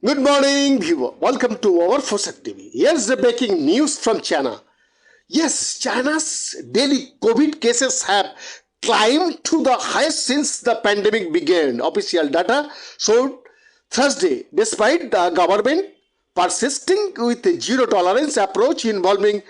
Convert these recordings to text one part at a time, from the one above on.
Good morning, viewer. Welcome to our Fosak TV. Here's the breaking news from China. Yes, China's daily COVID cases have climbed to the highest since the pandemic began. Official data showed Thursday, despite the government persisting with a zero tolerance approach involving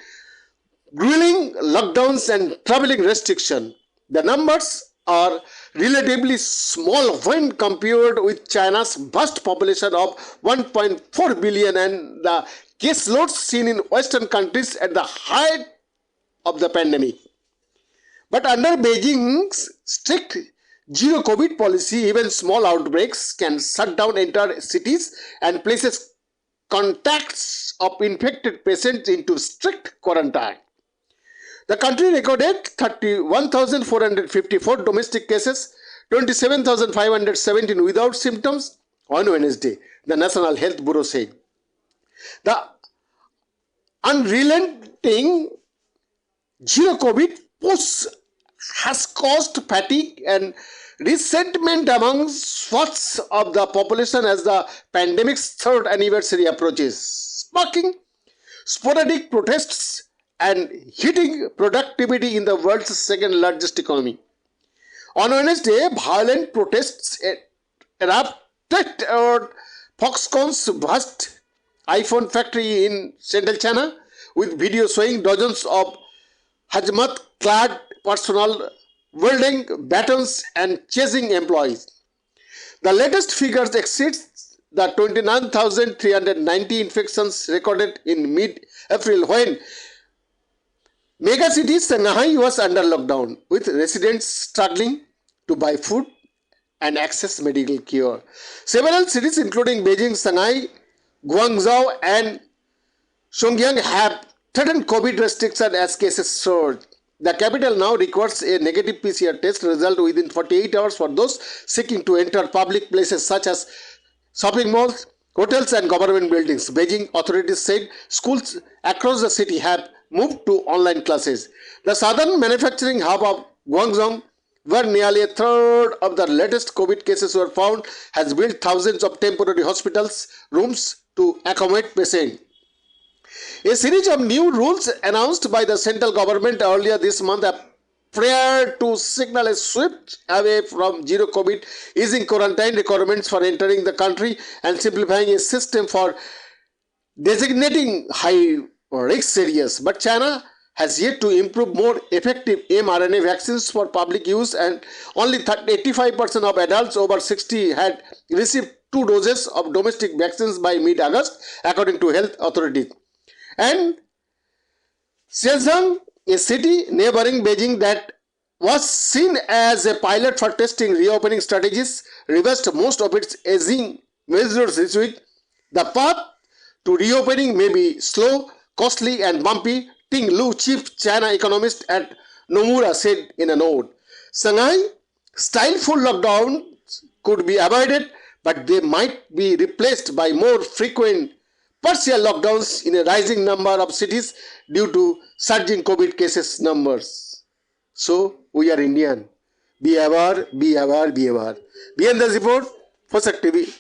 grueling lockdowns and traveling restriction. The numbers are relatively small when compared with China's vast population of 1.4 billion and the caseloads seen in Western countries at the height of the pandemic. But under Beijing's strict zero COVID policy, even small outbreaks can shut down entire cities and places contacts of infected patients into strict quarantine. The country recorded 31,454 domestic cases, 27,517 without symptoms on Wednesday, the National Health Bureau said. The unrelenting zero COVID push has caused fatigue and resentment among swaths of the population as the pandemic's third anniversary approaches, sparking sporadic protests and hitting productivity in the world's second largest economy. On Wednesday, violent protests erupted at Foxconn's vast iPhone factory in central China, with video showing dozens of hazmat-clad personnel wielding batons and chasing employees. The latest figures exceed the 29,390 infections recorded in mid-April when megacity Shanghai was under lockdown, with residents struggling to buy food and access medical care. Several cities including Beijing, Shanghai, Guangzhou and Shenyang have threatened COVID restrictions as cases surge. The capital now requires a negative PCR test result within 48 hours for those seeking to enter public places such as shopping malls, hotels and government buildings. Beijing authorities said schools across the city have moved to online classes. The southern manufacturing hub of Guangzhou, where nearly a third of the latest COVID cases were found, has built thousands of temporary hospitals rooms to accommodate patients. A series of new rules announced by the central government earlier this month prior to signal a swift away from zero COVID, easing quarantine requirements for entering the country and simplifying a system for designating high risk areas. But China has yet to improve more effective mRNA vaccines for public use, and only 85% of adults over 60 had received 2 doses of domestic vaccines by mid-August, according to health authorities. And Shenzhen, a city neighboring Beijing that was seen as a pilot for testing reopening strategies, reversed most of its easing measures this week. The path to reopening may be slow, costly and bumpy, Ting Lu, chief China economist at Nomura, said in a note. Shanghai-style full lockdowns could be avoided, but they might be replaced by more frequent partial lockdowns in a rising number of cities due to surging COVID cases numbers. So, we are Indian. Be aware, be aware, be aware. Behind the report, Fosak TV.